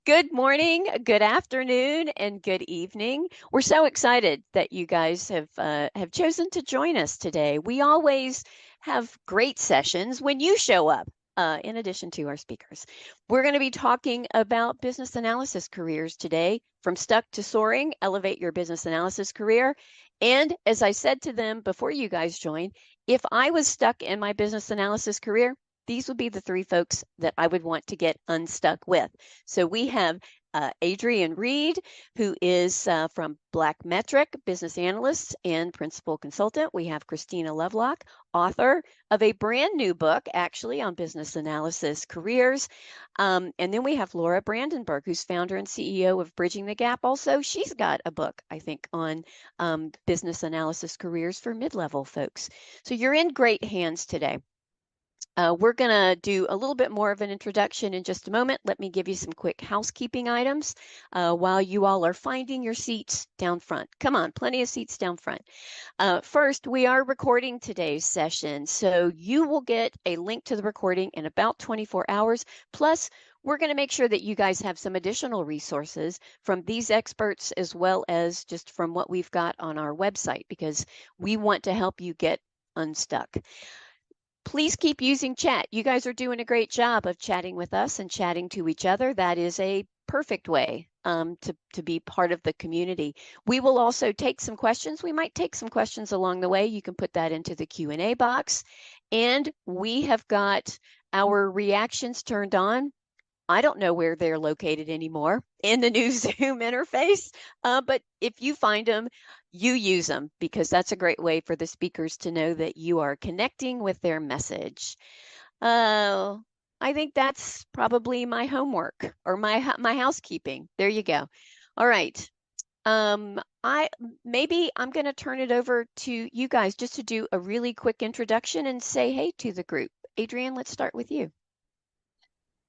Good morning, good afternoon, and good evening. We're so excited that you guys have chosen to join us today. We always have great sessions when you show up, in addition to our speakers. We're going to be talking about business analysis careers today, from stuck to soaring, elevate your business analysis career. And as I said to them before you guys joined, if I was stuck in my business analysis career, these would be the three folks that I would want to get unstuck with. So we have Adrian Reed, who is from Black Metric, business analyst and principal consultant. We have Christina Lovelock, author of a brand new book, actually, on business analysis careers. And then we have Laura Brandenburg, who's founder and CEO of Bridging the Gap. Also, she's got a book, I think, on business analysis careers for mid-level folks. So you're in great hands today. We're going to do a little bit more of an introduction in just a moment. Let me give you some quick housekeeping items while you all are finding your seats down front. Come on, plenty of seats down front. First, we are recording today's session, so you will get a link to the recording in about 24 hours. Plus, we're going to make sure that you guys have some additional resources from these experts as well as just from what we've got on our website, because we want to help you get unstuck. Please keep using chat. You guys are doing a great job of chatting with us and chatting to each other. That is a perfect way to be part of the community. We will also take some questions. We might take some questions along the way. You can put that into the Q&A box. And we have got our reactions turned on. I don't know where they're located anymore in the new Zoom interface, but if you find them, you use them, because that's a great way for the speakers to know that you are connecting with their message. I think that's probably my homework or my housekeeping. There you go. All right. I'm going to turn it over to you guys just to do a really quick introduction and say hey to the group. Adrian, let's start with you.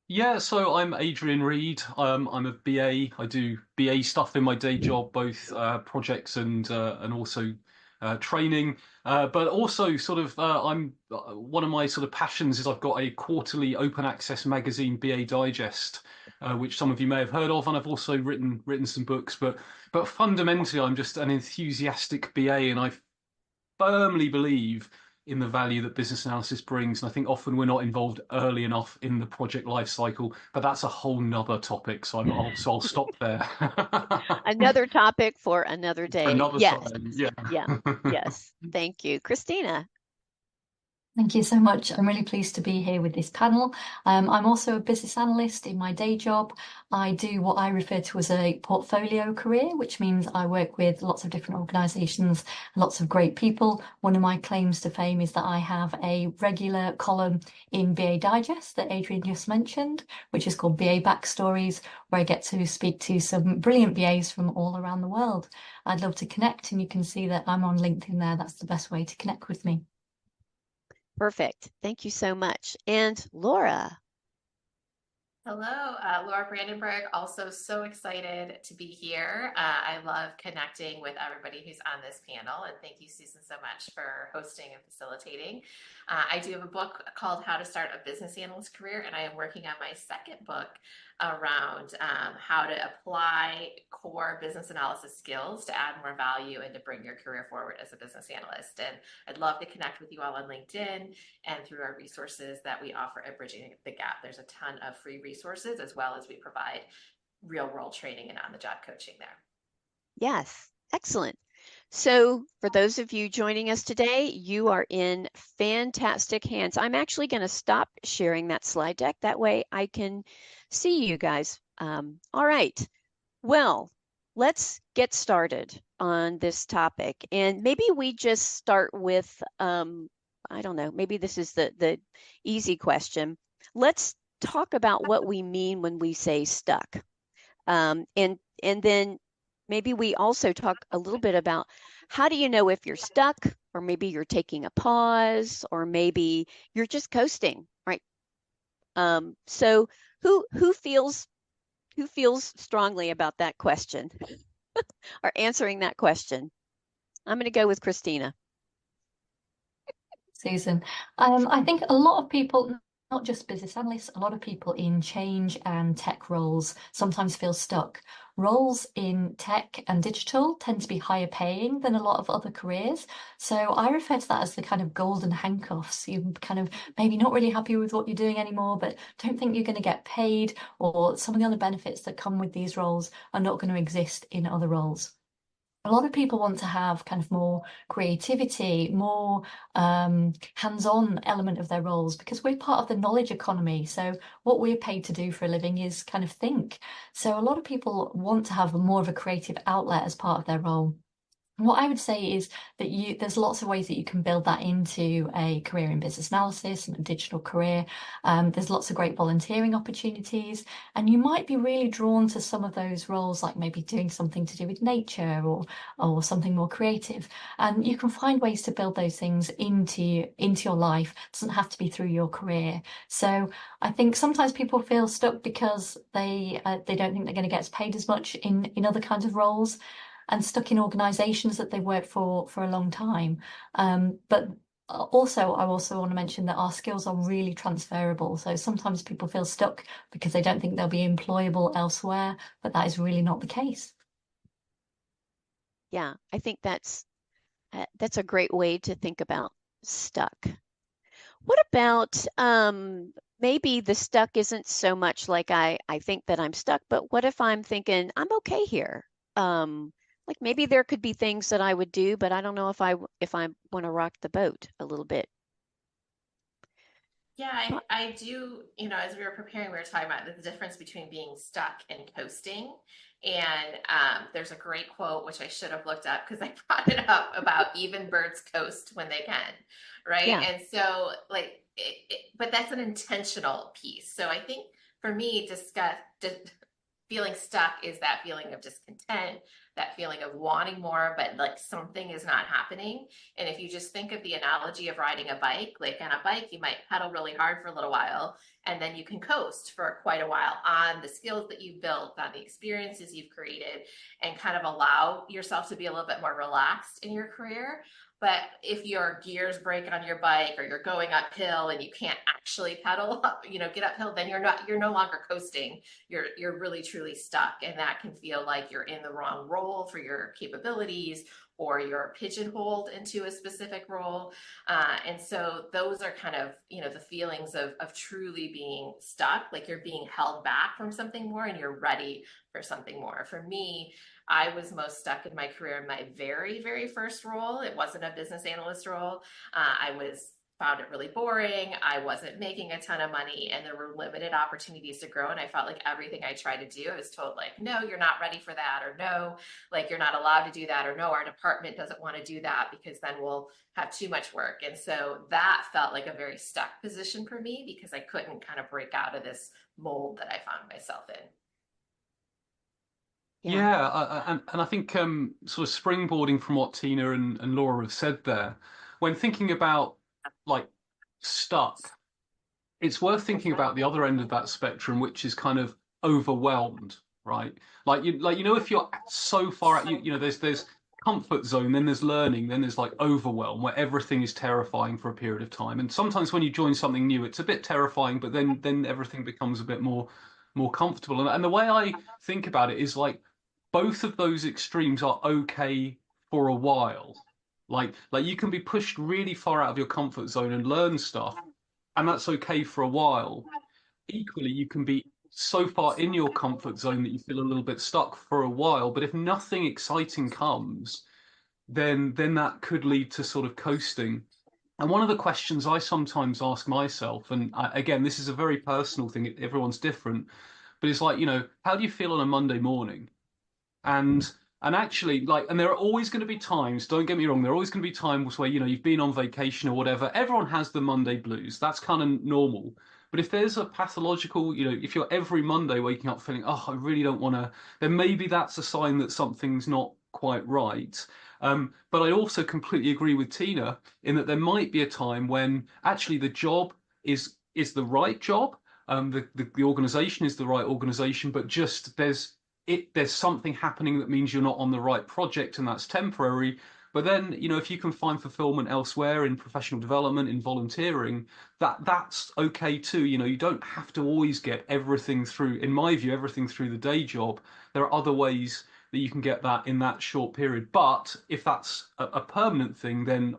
Yeah, so I'm Adrian Reed. I'm a BA. I do BA stuff in my day job, both projects and also training. But also, I'm one of my sort of passions is I've got a quarterly open access magazine, BA Digest, which some of you may have heard of, and I've also written some books. But fundamentally, I'm just an enthusiastic BA, and I firmly believe in the value that business analysis brings. And I think often we're not involved early enough in the project life cycle, but that's a whole nother topic. So I'll stop there. Another topic for another For day. another Yes. time. Yeah. Yeah. Yes. Thank you. Christina. Thank you so much. I'm really pleased to be here with this panel. I'm also a business analyst in my day job. I do what I refer to as a portfolio career, which means I work with lots of different organisations, lots of great people. One of my claims to fame is that I have a regular column in BA Digest that Adrian just mentioned, which is called BA Backstories, where I get to speak to some brilliant BAs from all around the world. I'd love to connect, and you can see that I'm on LinkedIn there. That's the best way to connect with me. Perfect. Thank you so much. And Laura. Hello, Laura Brandenburg. Also so excited to be here. I love connecting with everybody who's on this panel, and thank you, Susan, so much for hosting and facilitating. I do have a book called How to Start a Business Analyst Career, and I am working on my second book around how to apply core business analysis skills to add more value and to bring your career forward as a business analyst. And I'd love to connect with you all on LinkedIn and through our resources that we offer at Bridging the Gap. There's a ton of free resources, as well as we provide real world training and on-the-job coaching there. Yes. Excellent. So for those of you joining us today, you are in fantastic hands. I'm actually going to stop sharing that slide deck. That way I can see you guys. All right. Well, let's get started on this topic. And maybe we just start with, I don't know, maybe this is the easy question. Let's talk about what we mean when we say stuck. And then maybe we also talk a little bit about how do you know if you're stuck, or maybe you're taking a pause, or maybe you're just coasting, right? So who feels strongly about that question or answering that question? I'm going to go with Christina. Susan. I think a lot of people, not just business analysts, a lot of people in change and tech roles sometimes feel stuck. Roles in tech and digital tend to be higher paying than a lot of other careers. So I refer to that as the kind of golden handcuffs. You're kind of maybe not really happy with what you're doing anymore, but don't think you're going to get paid, or some of the other benefits that come with these roles are not going to exist in other roles. A lot of people want to have kind of more creativity, more hands-on element of their roles, because we're part of the knowledge economy. So what we're paid to do for a living is kind of think. So a lot of people want to have more of a creative outlet as part of their role. What I would say is that there's lots of ways that you can build that into a career in business analysis and a digital career. There's lots of great volunteering opportunities, and you might be really drawn to some of those roles, like maybe doing something to do with nature or something more creative. And you can find ways to build those things into your life. It doesn't have to be through your career. So I think sometimes people feel stuck because they don't think they're going to get paid as much in other kinds of roles, and stuck in organizations that they've worked for a long time. But also, I also want to mention that our skills are really transferable. So sometimes people feel stuck because they don't think they'll be employable elsewhere, but that is really not the case. Yeah, I think that's a great way to think about stuck. What about maybe the stuck isn't so much like I think that I'm stuck, but what if I'm thinking I'm okay here? Like maybe there could be things that I would do, but I don't know if I want to rock the boat a little bit. Yeah, I do, as we were preparing, we were talking about the difference between being stuck and coasting. And there's a great quote, which I should have looked up because I brought it up about even birds coast when they can, right? Yeah. And so, like, but that's an intentional piece. So I think for me, feeling stuck is that feeling of discontent, that feeling of wanting more, but like something is not happening. And if you just think of the analogy of riding a bike, like on a bike, you might pedal really hard for a little while, and then you can coast for quite a while on the skills that you've built, on the experiences you've created, and kind of allow yourself to be a little bit more relaxed in your career. But if your gears break on your bike, or you're going uphill and you can't actually pedal up, get uphill, then you're no longer coasting. You're really truly stuck. And that can feel like you're in the wrong role for your capabilities, or you're pigeonholed into a specific role. And so those are kind of, the feelings of truly being stuck, like you're being held back from something more and you're ready for something more. For me, I was most stuck in my career in my very, very first role. It wasn't a business analyst role. Found it really boring. I wasn't making a ton of money, and there were limited opportunities to grow. And I felt like everything I tried to do, I was told like, no, you're not ready for that, or no, like you're not allowed to do that, or no, our department doesn't want to do that because then we'll have too much work. And so that felt like a very stuck position for me because I couldn't kind of break out of this mold that I found myself in. Yeah, and I think sort of springboarding from what Tina and Laura have said there, when thinking about like stuck, it's worth thinking about the other end of that spectrum, which is kind of overwhelmed, right? If you're so far out, there's comfort zone, then there's learning, then there's like overwhelm, where everything is terrifying for a period of time. And sometimes when you join something new, it's a bit terrifying, but then everything becomes a bit more comfortable. And the way I think about it is like both of those extremes are okay for a while. Like you can be pushed really far out of your comfort zone and learn stuff, and that's okay for a while. Equally, you can be so far in your comfort zone that you feel a little bit stuck for a while. But if nothing exciting comes, then that could lead to sort of coasting. And one of the questions I sometimes ask myself, and again, this is a very personal thing, everyone's different, but it's like, how do you feel on a Monday morning? And and actually, like, and there are always going to be times, don't get me wrong, there are always going to be times where, you've been on vacation or whatever. Everyone has the Monday blues. That's kind of normal. But if there's a pathological, if you're every Monday waking up feeling, oh, I really don't want to, then maybe that's a sign that something's not quite right. But I also completely agree with Tina in that there might be a time when actually the job is the right job. The organization is the right organization, but just there's something happening that means you're not on the right project, and that's temporary. But then, if you can find fulfillment elsewhere in professional development, in volunteering, that's okay too. You don't have to always get everything through, in my view, everything through the day job. There are other ways that you can get that in that short period. But if that's a permanent thing, then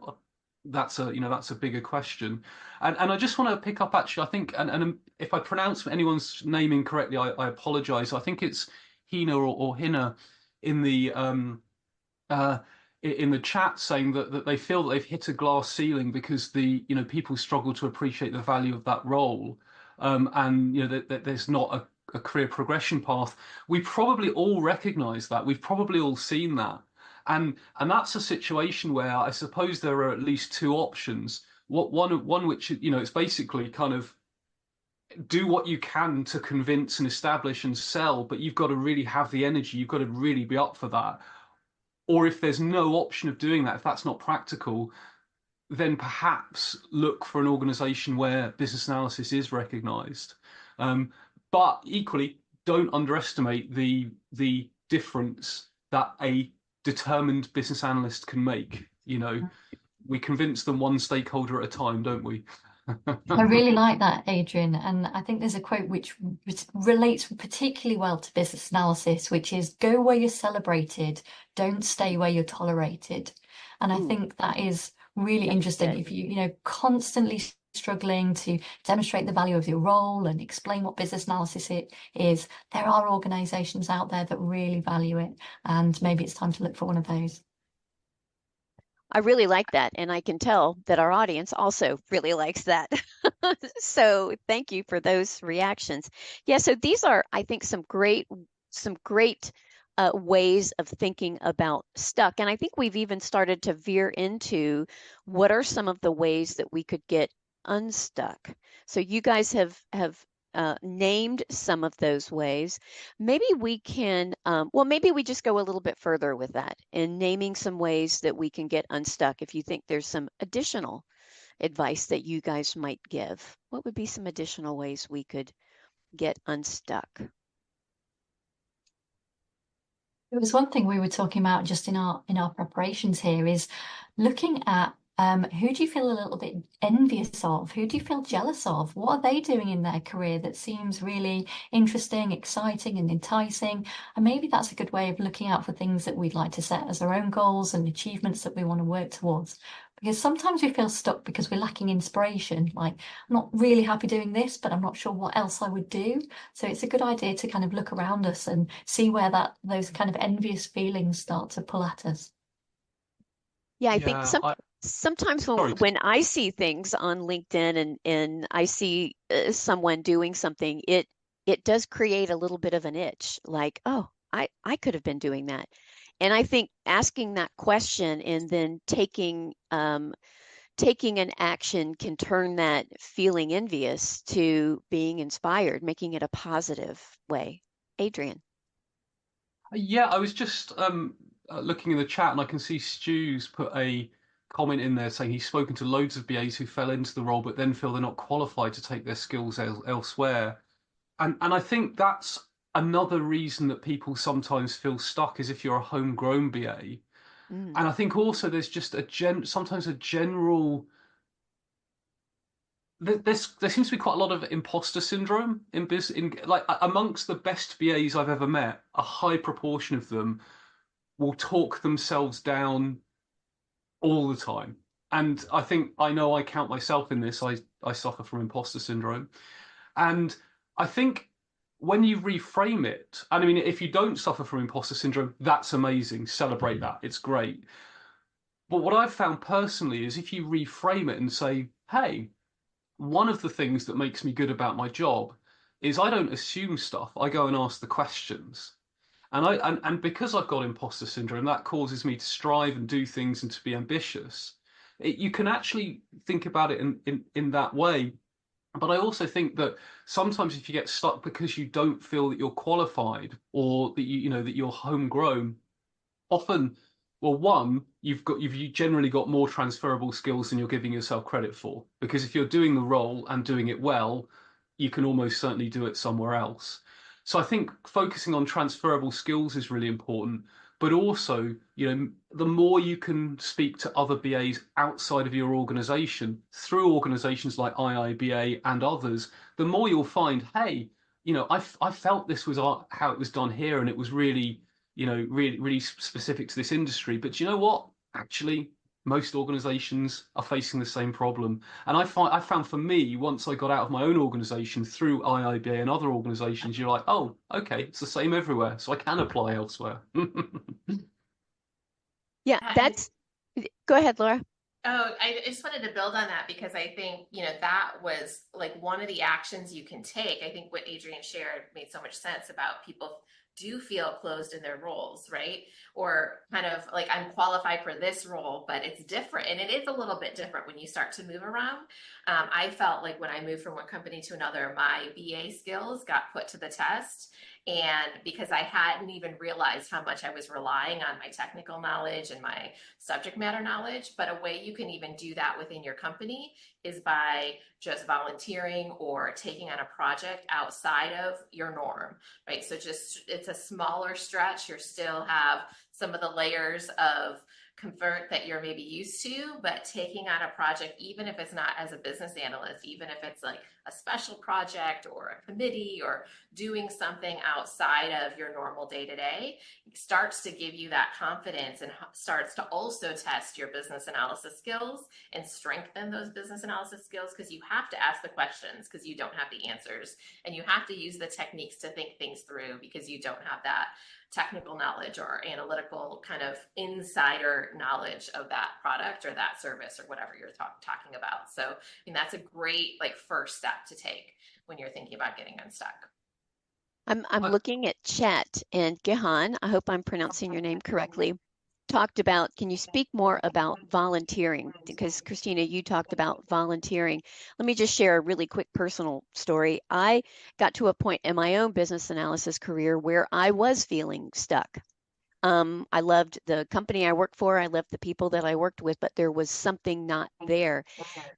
that's a bigger question. And I just want to pick up actually, I think, and if I pronounce anyone's name incorrectly, I apologize. I think it's Hina or Hina in the uh, in the chat saying that they feel that they've hit a glass ceiling because people struggle to appreciate the value of that role, and that there's not a career progression path. We probably all recognise that. We've probably all seen that, and that's a situation where I suppose there are at least two options. One which it's basically kind of do what you can to convince and establish and sell, but you've got to really have the energy. You've got to really be up for that. Or if there's no option of doing that, if that's not practical, then perhaps look for an organization where business analysis is recognized. But equally, don't underestimate the difference that a determined business analyst can make. We convince them one stakeholder at a time, don't we? I really like that, Adrian. And I think there's a quote which relates particularly well to business analysis, which is go where you're celebrated, don't stay where you're tolerated. And I think that is really interesting. If you constantly struggling to demonstrate the value of your role and explain what business analysis it is, there are organizations out there that really value it. And maybe it's time to look for one of those. I really like that, and I can tell that our audience also really likes that. So thank you for those reactions. Yeah, so these are, I think, some great ways of thinking about stuck. And I think we've even started to veer into what are some of the ways that we could get unstuck. So you guys have named some of those ways. Maybe we can, maybe we just go a little bit further with that in naming some ways that we can get unstuck. If you think there's some additional advice that you guys might give, what would be some additional ways we could get unstuck? There was one thing we were talking about just in our preparations here is looking at who do you feel a little bit envious of? Who do you feel jealous of? What are they doing in their career that seems really interesting, exciting, and enticing? And maybe that's a good way of looking out for things that we'd like to set as our own goals and achievements that we want to work towards. Because sometimes we feel stuck because we're lacking inspiration. Like, I'm not really happy doing this, but I'm not sure what else I would do. So it's a good idea to kind of look around us and see where those kind of envious feelings start to pull at us. Yeah, I think sometimes when I see things on LinkedIn and I see someone doing something, it does create a little bit of an itch, like, oh, I could have been doing that. And I think asking that question and then taking an action can turn that feeling envious to being inspired, making it a positive way. Adrian. Yeah, I was just looking in the chat and I can see Stu's put a comment in there saying he's spoken to loads of BAs who fell into the role but then feel they're not qualified to take their skills elsewhere. And I think that's another reason that people sometimes feel stuck is if you're a homegrown BA. And I think also there's just sometimes a general there seems to be quite a lot of imposter syndrome in business. Like amongst the best BAs I've ever met, a high proportion of them will talk themselves down all the time. And I know I count myself in this. I suffer from imposter syndrome. And I think when you reframe it, and I mean, if you don't suffer from imposter syndrome, that's amazing. Celebrate that. It's great. But what I've found personally is if you reframe it and say, hey, one of the things that makes me good about my job is I don't assume stuff. I go and ask the questions. And because I've got imposter syndrome, that causes me to strive and do things and to be ambitious. You can actually think about it in that way. But I also think that sometimes if you get stuck because you don't feel that you're qualified or that that you're homegrown, often, well, one, you've generally got more transferable skills than you're giving yourself credit for. Because if you're doing the role and doing it well, you can almost certainly do it somewhere else. So I think focusing on transferable skills is really important. But also, the more you can speak to other BAs outside of your organization through organizations like IIBA and others, the more you'll find, hey, I felt this was how it was done here, and it was really, really specific to this industry. But you know what? Actually, most organizations are facing the same problem. And I found for me, once I got out of my own organization through IIBA and other organizations, you're like, oh, okay, it's the same everywhere, so I can apply elsewhere. Yeah, go ahead, Laura. Oh, I just wanted to build on that because I think, that was like one of the actions you can take. I think what Adrian shared made so much sense about people do feel closed in their roles, right? Or kind of like, I'm qualified for this role, but it's different. And it is a little bit different when you start to move around. I felt like when I moved from one company to another, my BA skills got put to the test. And because I hadn't even realized how much I was relying on my technical knowledge and my subject matter knowledge, but a way you can even do that within your company is by just volunteering or taking on a project outside of your norm, right? So it's a smaller stretch. You still have some of the layers of convert that you're maybe used to, but taking on a project, even if it's not as a business analyst, even if it's like a special project or a committee or doing something outside of your normal day-to-day, starts to give you that confidence and starts to also test your business analysis skills and strengthen those business analysis skills, because you have to ask the questions because you don't have the answers, and you have to use the techniques to think things through because you don't have that technical knowledge or analytical kind of insider knowledge of that product or that service or whatever you're talking about. So I mean, that's a great first step to take when you're thinking about getting unstuck. I'm looking at chat, and Gehan, I hope I'm pronouncing your name correctly, talked about, can you speak more about volunteering? Because Christina, you talked about volunteering. Let me just share a really quick personal story. I got to a point in my own business analysis career where I was feeling stuck. I loved the company I worked for. I loved the people that I worked with, but there was something not there.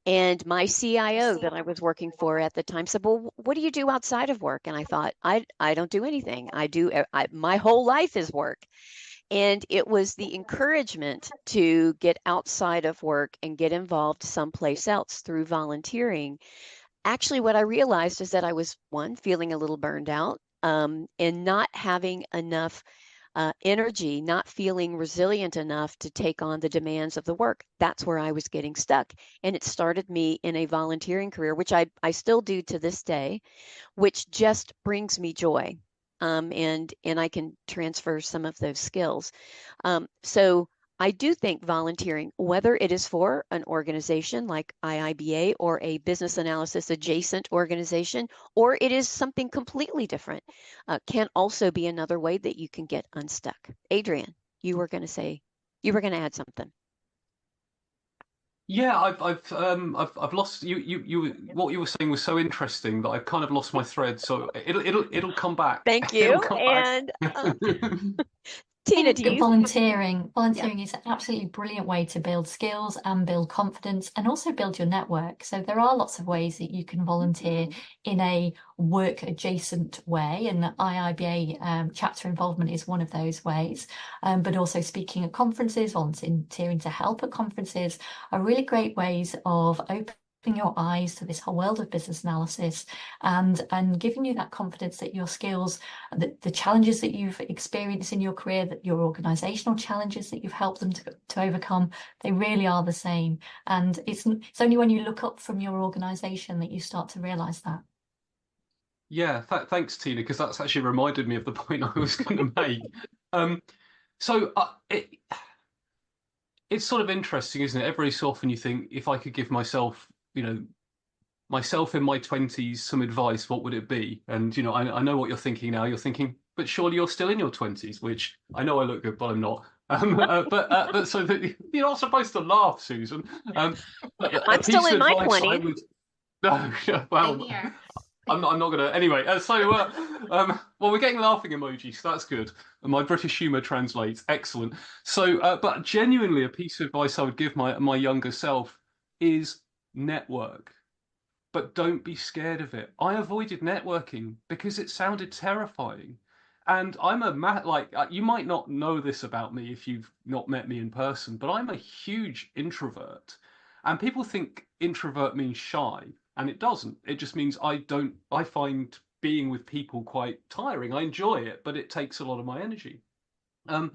And my CIO that I was working for at the time said, well, what do you do outside of work? And I thought, I don't do anything. My whole life is work. And it was the encouragement to get outside of work and get involved someplace else through volunteering. Actually, what I realized is that I was, one, feeling a little burned out, and not having enough energy, not feeling resilient enough to take on the demands of the work. That's where I was getting stuck. And it started me in a volunteering career, which I still do to this day, which just brings me joy. And I can transfer some of those skills. So I do think volunteering, whether it is for an organization like IIBA or a business analysis adjacent organization, or it is something completely different, can also be another way that you can get unstuck. Adrian, you were going to add something. Yeah, I've lost you. What you were saying was so interesting that I've kind of lost my thread. So it'll come back. Thank It'll you. come And back. Tina, I think volunteering is an absolutely brilliant way to build skills and build confidence and also build your network. So there are lots of ways that you can volunteer in a work adjacent way, and IIBA chapter involvement is one of those ways. But also speaking at conferences, volunteering to help at conferences are really great ways of opening your eyes to this whole world of business analysis and giving you that confidence that your skills, the challenges that you've experienced in your career, that your organizational challenges that you've helped them to overcome, they really are the same. And it's only when you look up from your organization that you start to realize that. Yeah, thanks, Tina, because that's actually reminded me of the point I was going to make. So it's sort of interesting, isn't it? Every so often you think, if I could give myself myself in my 20s some advice, what would it be? And I know what you're thinking now. You're thinking, but surely you're still in your 20s, which I know I look good, but I'm not. But so that you're not supposed to laugh, Susan. I'm still in my 20s. No, well, I'm not gonna. Anyway, well, we're getting laughing emojis, so that's good. And my British humour translates. Excellent. So, but genuinely, a piece of advice I would give my younger self is network. but don't be scared of it. I avoided networking because it sounded terrifying. And I'm you might not know this about me if you've not met me in person, but I'm a huge introvert. And people think introvert means shy, and it doesn't. It just means I find being with people quite tiring. I enjoy it, but it takes a lot of my energy. Um,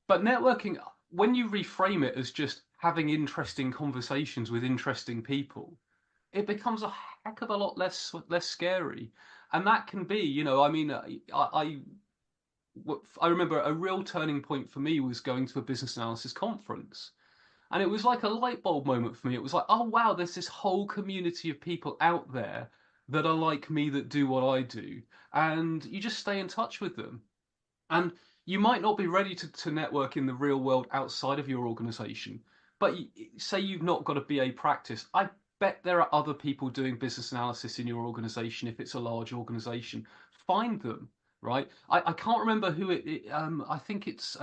but networking, when you reframe it as just having interesting conversations with interesting people, it becomes a heck of a lot less scary. And that can be, I mean, I remember a real turning point for me was going to a business analysis conference. And it was like a light bulb moment for me. It was like, oh wow, there's this whole community of people out there that are like me that do what I do. And you just stay in touch with them. And you might not be ready to network in the real world outside of your organization, but say you've not got a BA practice. I bet there are other people doing business analysis in your organization if it's a large organization. Find them, right? I can't remember who I think it's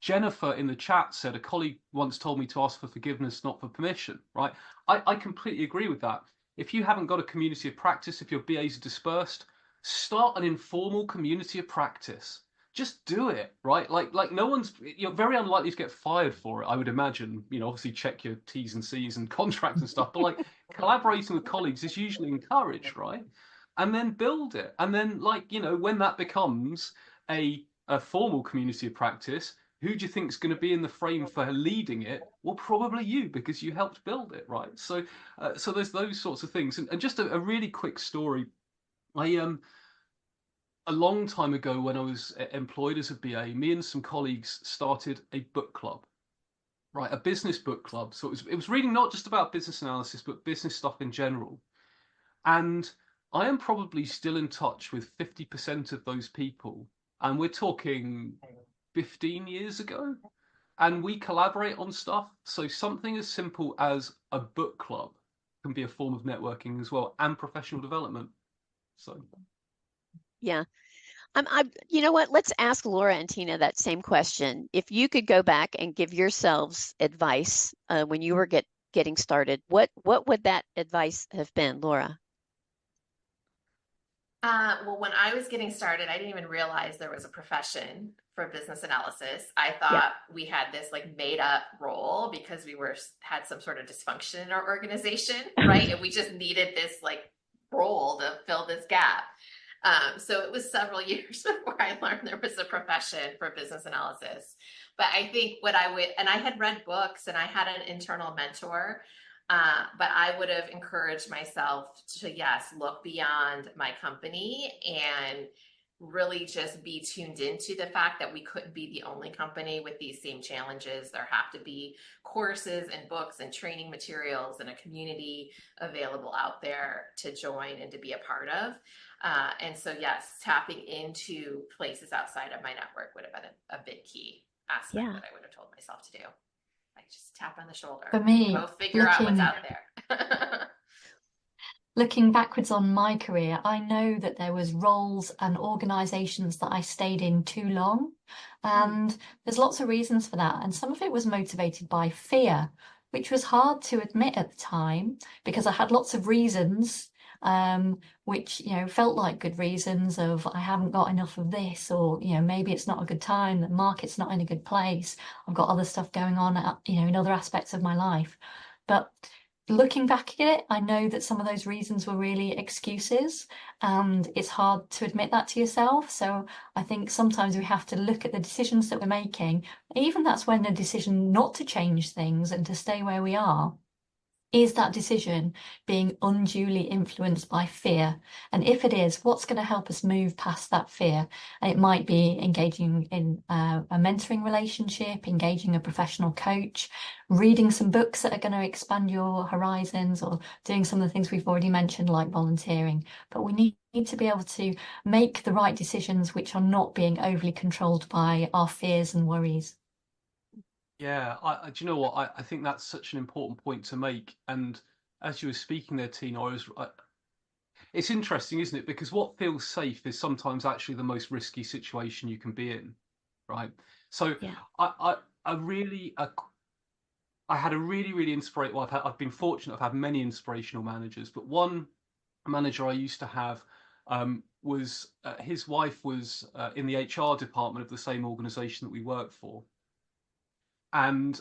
Jennifer in the chat said a colleague once told me to ask for forgiveness, not for permission, right? I completely agree with that. If you haven't got a community of practice, if your BAs are dispersed, start an informal community of practice. Just do it, right? Like no one's you're very unlikely to get fired for it, I would imagine. Obviously check your T's and C's and contracts and stuff, but like collaborating with colleagues is usually encouraged, right? And then build it. And then when that becomes a formal community of practice, who do you think is going to be in the frame for leading it? Well, probably you, because you helped build it, right? So there's those sorts of things. And just a really quick story. I a long time ago when I was employed as a BA, me and some colleagues started a book club, right? A business book club. So it was reading not just about business analysis, but business stuff in general. And I am probably still in touch with 50% of those people. And we're talking 15 years ago. And we collaborate on stuff. So something as simple as a book club can be a form of networking as well, and professional development. So Yeah. You know what? Let's ask Laura and Tina that same question. If you could go back and give yourselves advice when you were getting started, what would that advice have been, Laura? Well, when I was getting started, I didn't even realize there was a profession for business analysis. I thought we had this like made up role because we had some sort of dysfunction in our organization, right? And we just needed this like role to fill this gap. So it was several years before I learned there was a profession for business analysis. But I think and I had read books and I had an internal mentor. But I would have encouraged myself to, yes, look beyond my company and really just be tuned into the fact that we couldn't be the only company with these same challenges. There have to be courses and books and training materials and a community available out there to join and to be a part of. And so, yes, tapping into places outside of my network would have been a big key aspect that I would have told myself to do. Like just tap on the shoulder. For me, go figure out what's out there. Looking backwards on my career, I know that there was roles and organizations that I stayed in too long. And there's lots of reasons for that. And some of it was motivated by fear, which was hard to admit at the time because I had lots of reasons, which, felt like good reasons of I haven't got enough of this, or, maybe it's not a good time, the market's not in a good place. I've got other stuff going on, in other aspects of my life. But looking back at it, I know that some of those reasons were really excuses, and it's hard to admit that to yourself. So I think sometimes we have to look at the decisions that we're making. Even that's when the decision not to change things and to stay where we are. Is that decision being unduly influenced by fear? And if it is, what's going to help us move past that fear? And it might be engaging in a mentoring relationship, engaging a professional coach, reading some books that are going to expand your horizons, or doing some of the things we've already mentioned, like volunteering. But we need to be able to make the right decisions which are not being overly controlled by our fears and worries. yeah, do you know what? I think that's such an important point to make. And as you were speaking there, Tina, it's interesting, isn't it? Because what feels safe is sometimes actually the most risky situation you can be in, right? So Yeah. a really I had a really inspirational. Well, I've been fortunate. I've had many inspirational managers, but one manager I used to have was his wife was in the HR department of the same organisation that we worked for, and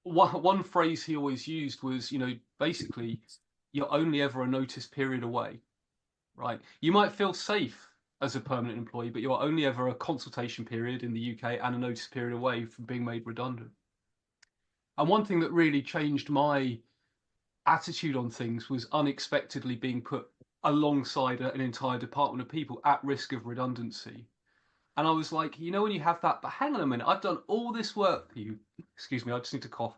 one phrase he always used was, basically, you're only ever a notice period away, right? You might feel safe as a permanent employee, but you're only ever a consultation period in the UK and a notice period away from being made redundant. And one thing that really changed my attitude on things was unexpectedly being put alongside an entire department of people at risk of redundancy. And I was like, when you have that, but hang on a minute, I've done all this work for you. Excuse me, I just need to cough.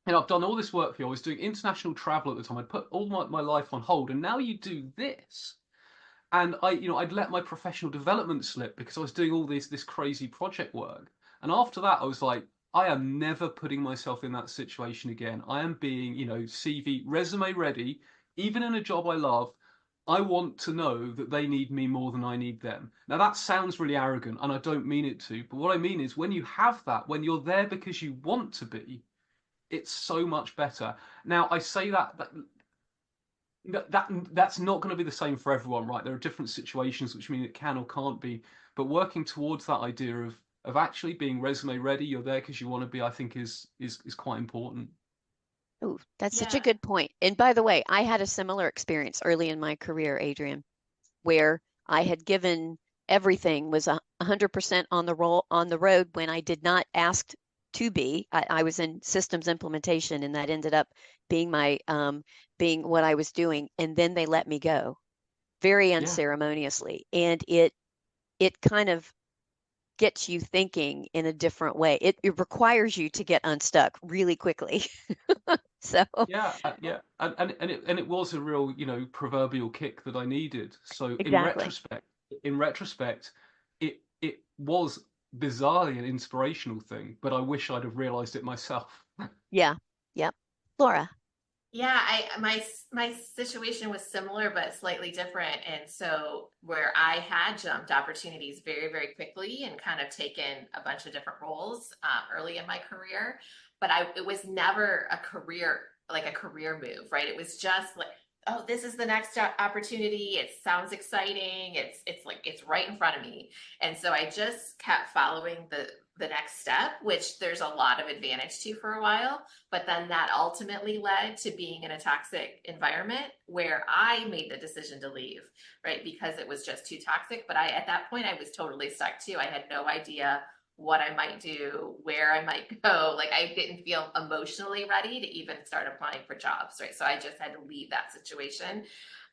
I've done all this work for you. I was doing international travel at the time. I'd put all my life on hold, and now you do this. And I'd let my professional development slip because I was doing all this crazy project work. And after that, I was like, I am never putting myself in that situation again. I am being, CV, resume ready, even in a job I love. I want to know that they need me more than I need them. Now, that sounds really arrogant, and I don't mean it to, but what I mean is when you have that, when you're there because you want to be, it's so much better. Now, I say that's not going to be the same for everyone, right? There are different situations which mean it can or can't be, but working towards that idea of actually being resume ready, you're there because you want to be, I think is quite important. Oh, that's such a Yeah. good point. And by the way, I had a similar experience early in my career, Adrian, where I had given everything, was 100% on the road when I did not ask to be. I was in systems implementation, and that ended up being being what I was doing. And then they let me go very Yeah. unceremoniously. And it kind of gets you thinking in a different way. It requires you to get unstuck really quickly. So Yeah, and it was a real, proverbial kick that I needed. So exactly. in retrospect, it was bizarrely an inspirational thing, but I wish I'd have realized it myself. Yeah. Yep. Laura. Yeah, my situation was similar but slightly different. And so where I had jumped opportunities very quickly and kind of taken a bunch of different roles early in my career, but it was never a career move, right? It was just like, oh, this is the next opportunity. It sounds exciting. It's like it's right in front of me. And so I just kept following the next step, which there's a lot of advantage to for a while. But then that ultimately led to being in a toxic environment where I made the decision to leave, right? Because it was just too toxic. But at that point, I was totally stuck too. I had no idea what I might do, where I might go. Like I didn't feel emotionally ready to even start applying for jobs, right? So I just had to leave that situation.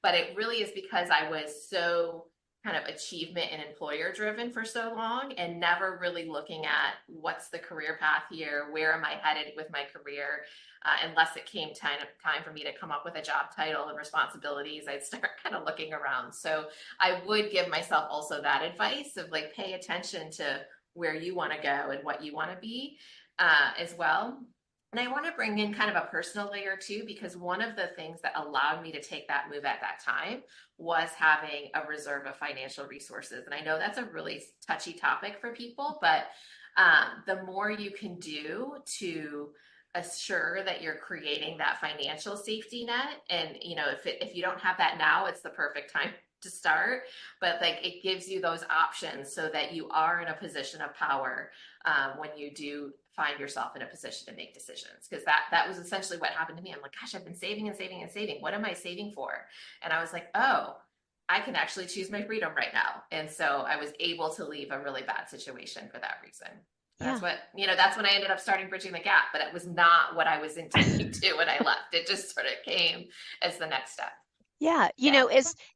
But it really is because I was so kind of achievement and employer driven for so long and never really looking at what's the career path here, where am I headed with my career, unless it came time for me to come up with a job title and responsibilities, I'd start kind of looking around. So I would give myself also that advice of like pay attention to where you want to go and what you want to be as well. And I want to bring in kind of a personal layer too, because one of the things that allowed me to take that move at that time was having a reserve of financial resources. And I know that's a really touchy topic for people, but the more you can do to assure that you're creating that financial safety net, and if you don't have that now, it's the perfect time to start, but like it gives you those options so that you are in a position of power when you do find yourself in a position to make decisions, because that was essentially what happened to me. I'm like, gosh, I've been saving and saving and saving. What am I saving for? And I was like, oh, I can actually choose my freedom right now. And so I was able to leave a really bad situation for that reason. Yeah. That's when I ended up starting Bridging the Gap, but it was not what I was intending to when I left. It just sort of came as the next step. Yeah,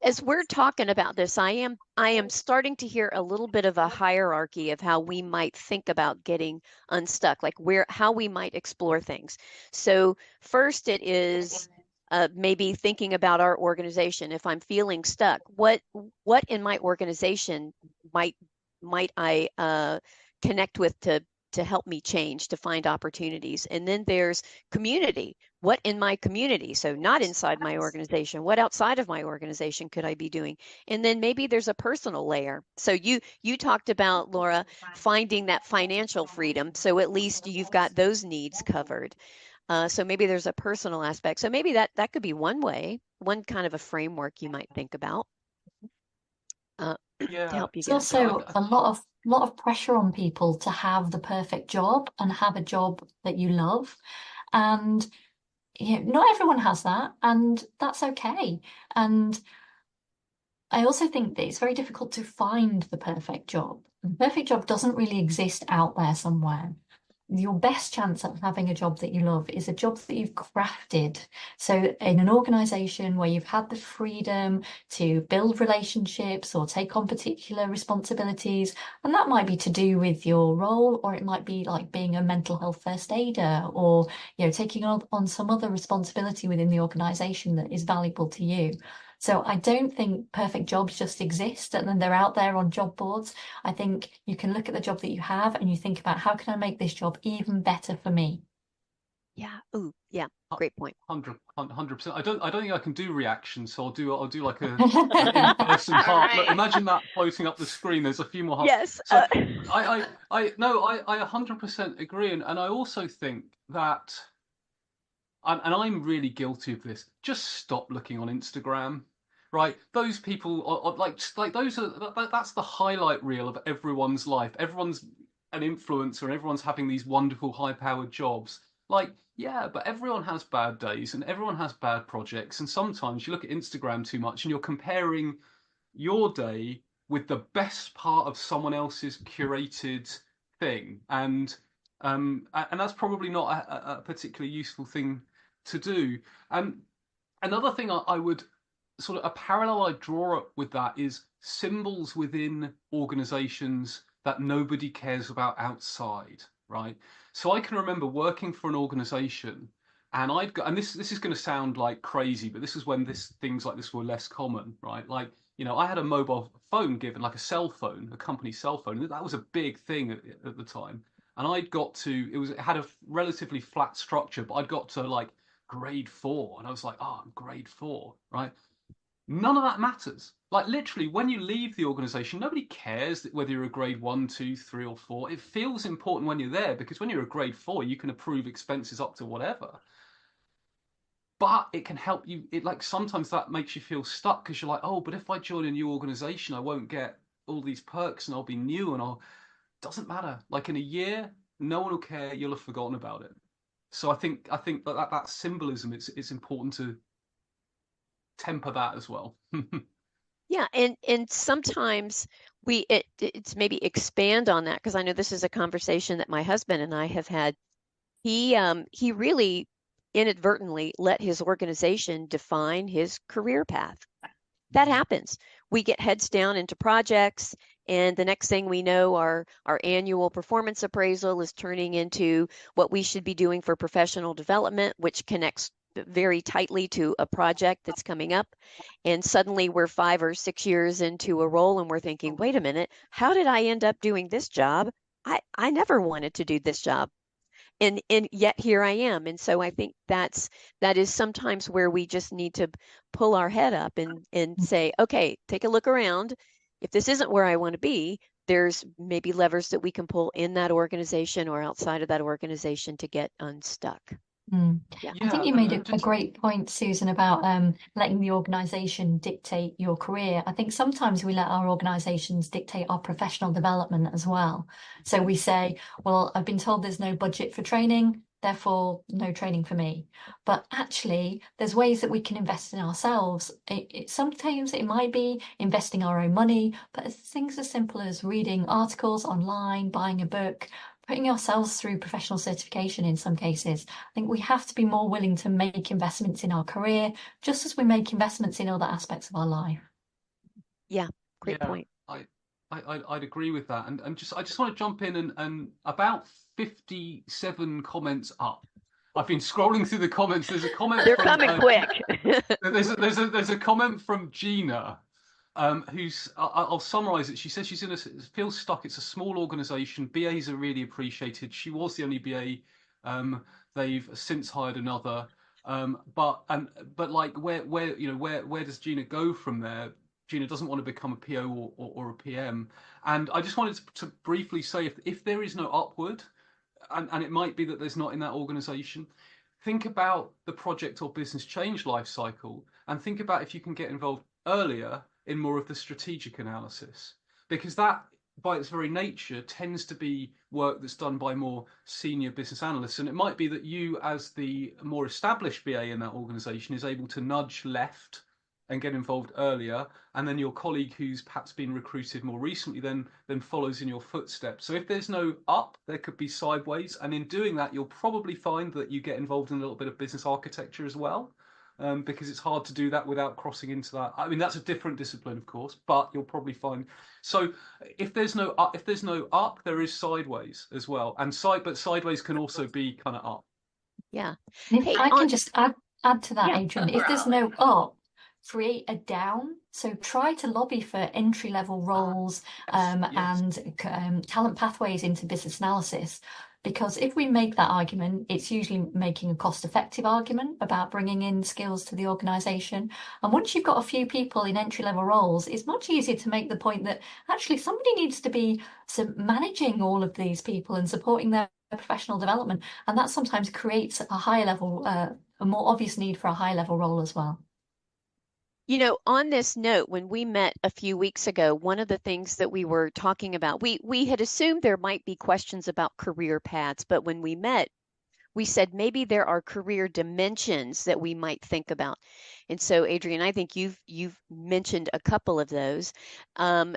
as we're talking about this, I am starting to hear a little bit of a hierarchy of how we might think about getting unstuck, like how we might explore things. So first it is maybe thinking about our organization. If I'm feeling stuck, what in my organization might I connect with to to help me change, to find opportunities. And then there's community. What in my community? So not inside my organization. What outside of my organization could I be doing? And then maybe there's a personal layer. So you talked about, Laura, finding that financial freedom. So at least you've got those needs covered. So maybe there's a personal aspect. So maybe that could be one way, one kind of a framework you might think about to Yeah, help you It's get unstuck. also a lot of pressure on people to have the perfect job and have a job that you love. And not everyone has that, and that's okay. And I also think that it's very difficult to find the perfect job. The perfect job doesn't really exist out there somewhere. Your best chance at having a job that you love is a job that you've crafted. So in an organization where you've had the freedom to build relationships or take on particular responsibilities, and that might be to do with your role, or it might be like being a mental health first aider, or taking on some other responsibility within the organization that is valuable to you. So I don't think perfect jobs just exist and then they're out there on job boards. I think you can look at the job that you have and you think about, how can I make this job even better for me? Yeah. Ooh, yeah. Great point. 100%. I don't think I can do reactions, so I'll do like an in-person heart. All Look, right. imagine that floating up the screen. There's a few more hearts. Yes. So I 100% agree, and I also think that, and I'm really guilty of this. Just stop looking on Instagram, right? Those people are like those are that's the highlight reel of everyone's life. Everyone's an influencer, and everyone's having these wonderful, high-powered jobs. Like, yeah, but everyone has bad days, and everyone has bad projects, and sometimes you look at Instagram too much, and you're comparing your day with the best part of someone else's curated thing, and that's probably not a particularly useful thing to do. And another thing I would sort of a parallel I draw up with that is symbols within organizations that nobody cares about outside, right? So I can remember working for an organization, and I'd got, and this is going to sound like crazy, but this is when things like this were less common, right? Like, I had a mobile phone given, like a cell phone, a company cell phone. That was a big thing at the time. And it had a relatively flat structure, but I'd got to like grade 4, and I was like, oh, I'm grade 4, right? None of that matters. Like, literally, when you leave the organization, nobody cares whether you're a grade 1, 2, 3, or 4. It feels important when you're there, because when you're a grade 4, you can approve expenses up to whatever. But it can help you. Sometimes that makes you feel stuck, because you're like, oh, but if I join a new organization, I won't get all these perks, and I'll be new, and doesn't matter. Like, in a year, no one will care. You'll have forgotten about it. So I think that symbolism, it's important to temper that as well. Yeah, and sometimes it's maybe expand on that, because I know this is a conversation that my husband and I have had. He really inadvertently let his organization define his career path. That happens. We get heads down into projects, and the next thing we know, our annual performance appraisal is turning into what we should be doing for professional development, which connects very tightly to a project that's coming up. And suddenly we're 5 or 6 years into a role, and we're thinking, wait a minute, how did I end up doing this job? I never wanted to do this job. And yet here I am. And so I think that is sometimes where we just need to pull our head up and say, okay, take a look around. If this isn't where I want to be, there's maybe levers that we can pull in that organization or outside of that organization to get unstuck. Yeah. I think you made a great point, Susan, about letting the organization dictate your career. I think sometimes we let our organizations dictate our professional development as well. So we say, well, I've been told there's no budget for training, therefore no training for me. But actually, there's ways that we can invest in ourselves. Sometimes it might be investing our own money, but it's things as simple as reading articles online, buying a book, putting ourselves through professional certification in some cases. I think we have to be more willing to make investments in our career, just as we make investments in other aspects of our life. Yeah, great point. I'd agree with that. And I just want to jump in and about 57 comments up. I've been scrolling through the comments. There's a comment. They're coming quick. There's a comment from Gina, who's I'll summarize it. She says she's feels stuck. It's a small organization. BAs are really appreciated. She was the only BA. They've since hired another. But like where does Gina go from there? Gina doesn't want to become a PO or a PM. And I just wanted to briefly say if there is no upward, and it might be that there's not in that organization, think about the project or business change life cycle and think about if you can get involved earlier in more of the strategic analysis, because that by its very nature tends to be work that's done by more senior business analysts. And it might be that you, as the more established BA in that organization, is able to nudge left and get involved earlier, and then your colleague who's perhaps been recruited more recently then follows in your footsteps. So if there's no up, there could be sideways, and in doing that you'll probably find that you get involved in a little bit of business architecture as well, because it's hard to do that without crossing into that. I mean, that's a different discipline, of course, but you'll probably find. So if there's no up, there is sideways as well, but sideways can also be kind of up. Yeah. If Hey, I can just add to that, Yeah. Adrian, if there's no up, create a down. So try to lobby for entry-level roles Yes. and talent pathways into business analysis. Because if we make that argument, it's usually making a cost-effective argument about bringing in skills to the organization. And once you've got a few people in entry-level roles, it's much easier to make the point that actually somebody needs to be managing all of these people and supporting their professional development. And that sometimes creates a higher level, a more obvious need for a high level role as well. You know, on this note, when we met a few weeks ago, one of the things that we were talking about, we had assumed there might be questions about career paths, but when we met, we said maybe there are career dimensions that we might think about. And so, Adrian, I think you've mentioned a couple of those.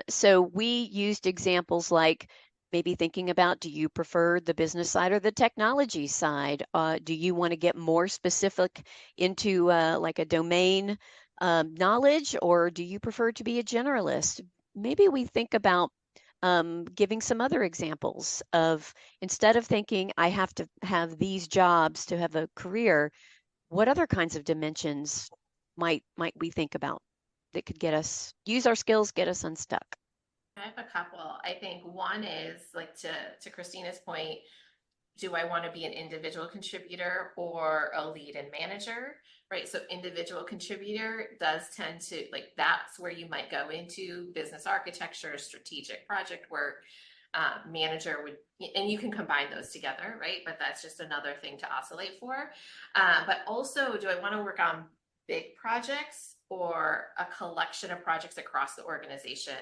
So we used examples like maybe thinking about, do you prefer the business side or the technology side? Do you want to get more specific into like a domain knowledge, or do you prefer to be a generalist? Maybe we think about giving some other examples of, instead of thinking I have to have these jobs to have a career, what other kinds of dimensions might we think about that could get us use our skills, get us unstuck? I have a couple. I think one is like to Christina's point, do I want to be an individual contributor or a lead and manager? Right. So individual contributor does tend to like that's where you might go into business architecture, strategic project work. Manager would, and you can combine those together, right? But that's just another thing to oscillate for. But also, do I want to work on big projects or a collection of projects across the organization?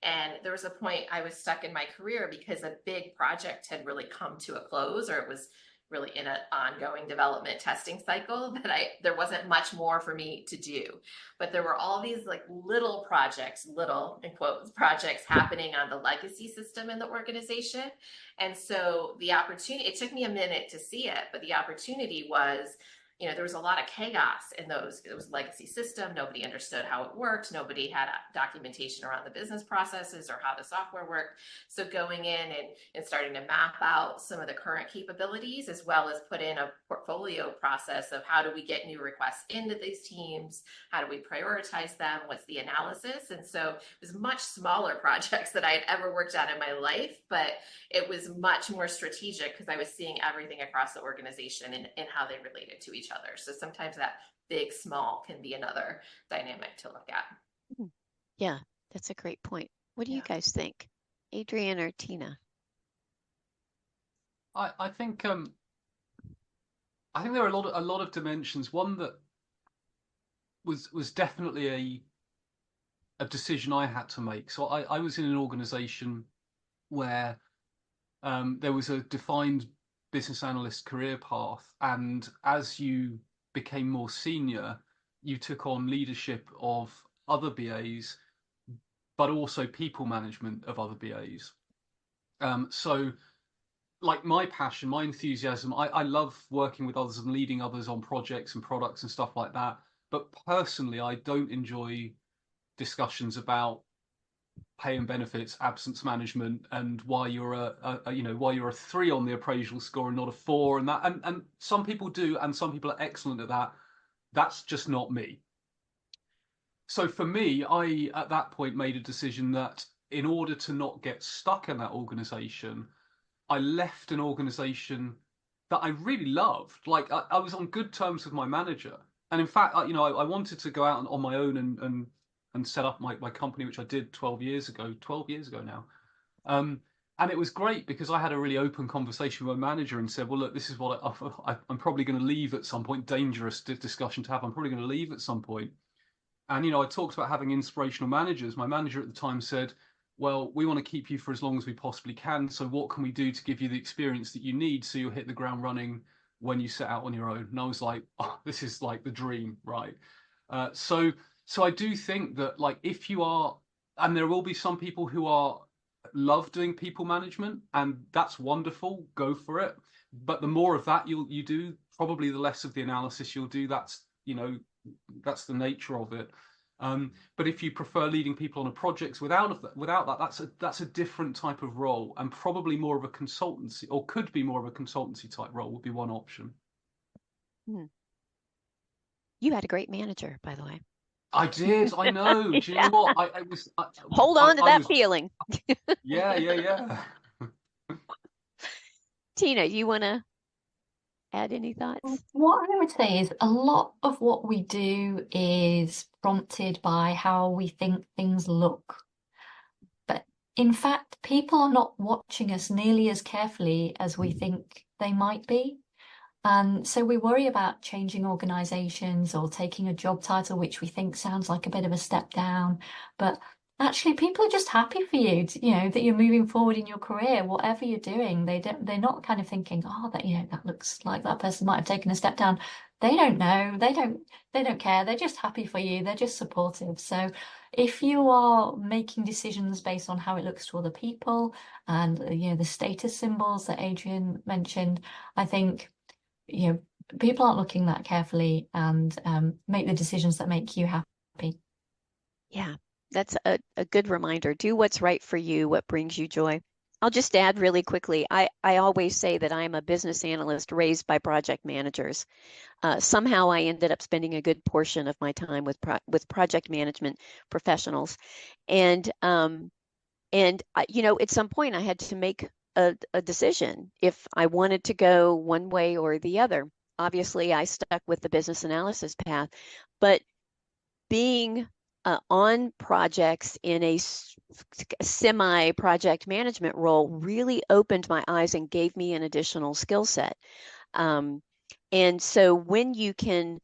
And there was a point I was stuck in my career because a big project had really come to a close, or it was really in an ongoing development testing cycle that there wasn't much more for me to do. But there were all these like little projects, little in quotes projects happening on the legacy system in the organization. And so the opportunity, it took me a minute to see it, but the opportunity was, there was a lot of chaos in those. It was a legacy system. Nobody understood how it worked. Nobody had documentation around the business processes or how the software worked. So going in and starting to map out some of the current capabilities, as well as put in a portfolio process of how do we get new requests into these teams? How do we prioritize them? What's the analysis? And so it was much smaller projects that I had ever worked on in my life, but it was much more strategic because I was seeing everything across the organization and how they related to each other. So sometimes that big, small can be another dynamic to look at. Yeah, that's a great point. What do you guys think, Adrian or Tina? I think there are a lot of dimensions. One that was definitely a decision I had to make. So I was in an organization where there was a defined business analyst career path, and as you became more senior, you took on leadership of other BAs, but also people management of other BAs. So like my passion, my enthusiasm, I love working with others and leading others on projects and products and stuff like that. But personally, I don't enjoy discussions about pay and benefits, absence management, and why you're why you're a 3 on the appraisal score and not a 4, and that, and some people do, and some people are excellent at that. That's just not me. So for me, I at that point made a decision that in order to not get stuck in that organization, I left an organization that I really loved. Like I was on good terms with my manager, and in fact, I wanted to go out on my own and set up my company, which I did 12 years ago now. Um, and it was great because I had a really open conversation with my manager and said, "Well, look, this is what I'm probably going to leave at some point. Dangerous discussion to have. I'm probably going to leave at some point." And I talked about having inspirational managers. My manager at the time said, "Well, we want to keep you for as long as we possibly can. So what can we do to give you the experience that you need so you'll hit the ground running when you set out on your own?" And I was like, "Oh, this is like the dream, right?" So I do think that like if you are, and there will be some people who are love doing people management, and that's wonderful. Go for it. But the more of that you do, probably the less of the analysis you'll do. That's the nature of it. But if you prefer leading people on a project without that, that's a different type of role, and probably more of a consultancy, or could be more of a consultancy type role, would be one option. Hmm. You had a great manager, by the way. I did. I know. Do you know Yeah. what? Hold on to I that was. feeling. Yeah, yeah, yeah. Tina, you want to add any thoughts? What I would say is a lot of what we do is prompted by how we think things look. But in fact, people are not watching us nearly as carefully as we think they might be. And so we worry about changing organizations or taking a job title which we think sounds like a bit of a step down. But actually, people are just happy for you, that you're moving forward in your career, whatever you're doing. They're not kind of thinking, oh, that looks like that person might have taken a step down. They don't know. They don't care. They're just happy for you. They're just supportive. So if you are making decisions based on how it looks to other people and the status symbols that Adrian mentioned, I think people aren't looking that carefully and make the decisions that make you happy. Yeah, that's a good reminder. Do what's right for you, what brings you joy. I'll just add really quickly. I always say that I'm a business analyst raised by project managers. Somehow I ended up spending a good portion of my time with project management professionals, and at some point I had to make a decision if I wanted to go one way or the other. Obviously, I stuck with the business analysis path, but being on projects in a semi project management role really opened my eyes and gave me an additional skill set. And so when you can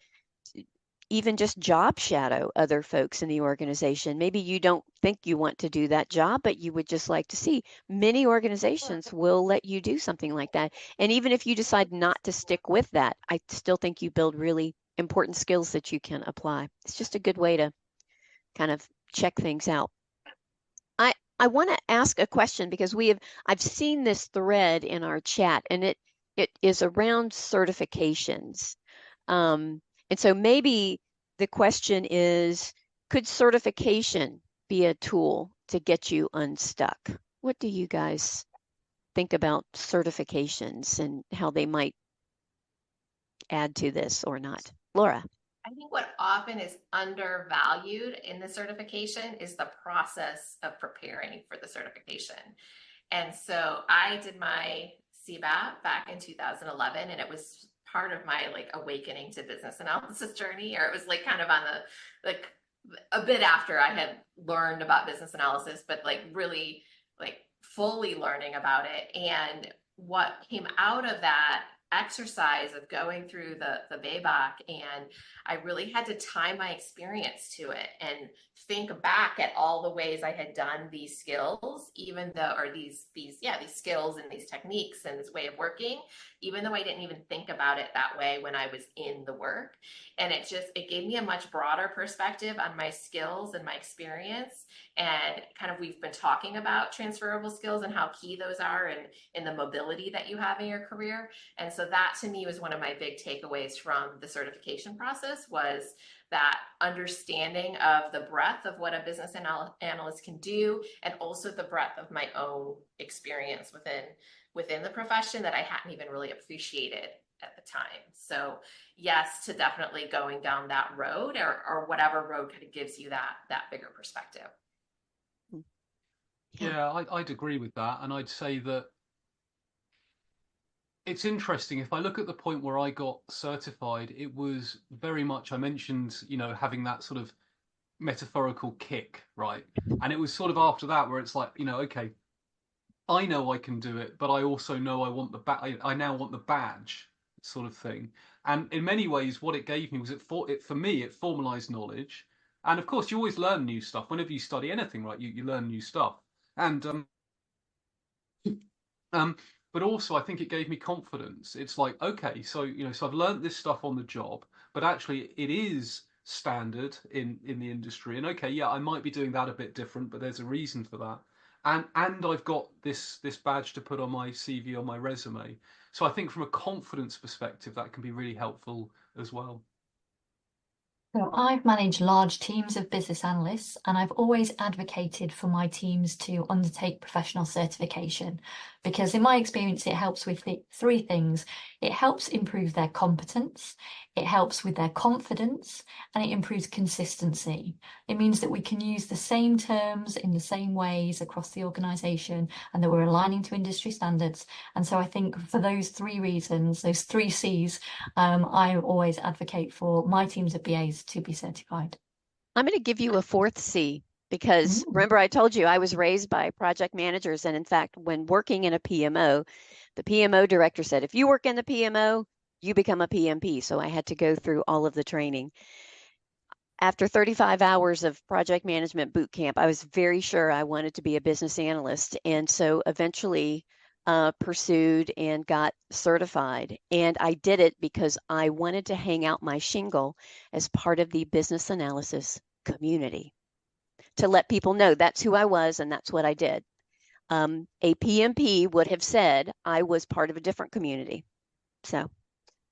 even just job shadow other folks in the organization, maybe you don't think you want to do that job, but you would just like to see. Many organizations will let you do something like that. And even if you decide not to stick with that, I still think you build really important skills that you can apply. It's just a good way to kind of check things out. I want to ask a question because I've seen this thread in our chat, and it is around certifications. And so maybe the question is, could certification be a tool to get you unstuck? What do you guys think about certifications and how they might add to this or not? Laura. I think what often is undervalued in the certification is the process of preparing for the certification. And so I did my CBAP back in 2011, and it was part of my like awakening to business analysis journey, or it was like kind of on the like a bit after I had learned about business analysis, but like really like fully learning about it. And what came out of that exercise of going through the BABAC, and I really had to tie my experience to it and think back at all the ways I had done these skills, even though, or these skills and these techniques and this way of working, even though I didn't even think about it that way when I was in the work. And it gave me a much broader perspective on my skills and my experience. And kind of, we've been talking about transferable skills and how key those are in the mobility that you have in your career. And so that to me was one of my big takeaways from the certification process, was that understanding of the breadth of what a business analyst can do, and also the breadth of my own experience within the profession that I hadn't even really appreciated at the time. So yes, to definitely going down that road, or whatever road kind of gives you that bigger perspective. Yeah, I'd agree with that. And I'd say that it's interesting. If I look at the point where I got certified, it was very much, I mentioned, having that sort of metaphorical kick, right? And it was sort of after that where it's like, okay, I know I can do it, but I also know I want I now want the badge sort of thing. And in many ways, what it gave me was for me, it formalized knowledge. And of course, you always learn new stuff. Whenever you study anything, right, you learn new stuff. And um, but also I think it gave me confidence. It's like, okay, so I've learned this stuff on the job, but actually it is standard in the industry. And okay, yeah, I might be doing that a bit different, but there's a reason for that. And I've got this badge to put on my CV, on my resume. So I think from a confidence perspective, that can be really helpful as well. So I've managed large teams of business analysts, and I've always advocated for my teams to undertake professional certification because, in my experience, it helps with three things. It helps improve their competence, it helps with their confidence, and it improves consistency. It means that we can use the same terms in the same ways across the organisation and that we're aligning to industry standards. And so I think for those three reasons, those three C's, I always advocate for my teams of BAs to be certified. I'm going to give you a fourth C because remember I told you I was raised by project managers. And in fact, when working in a PMO, the PMO director said, if you work in the PMO, you become a PMP. So I had to go through all of the training. After 35 hours of project management boot camp, I was very sure I wanted to be a business analyst. And so eventually pursued and got certified. And I did it because I wanted to hang out my shingle as part of the business analysis community to let people know that's who I was and that's what I did. A PMP would have said I was part of a different community. So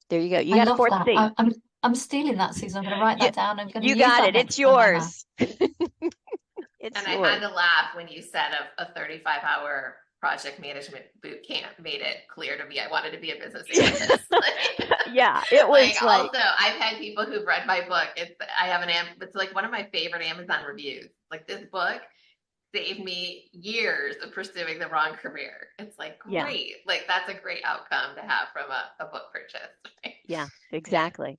there you go. You got a fourth C. I'm stealing that, Susan. I'm going to write that down. I'm going to You use got that it. next It's time I'm out. yours. It's And yours. I had to laugh when you said a 35-hour project management boot camp made it clear to me I wanted to be a business analyst. Yeah, it was like also I've had people who've read my book. It's like one of my favorite Amazon reviews. Like, this book saved me years of pursuing the wrong career. It's like, great. Yeah. Like, that's a great outcome to have from a book purchase. Yeah, exactly.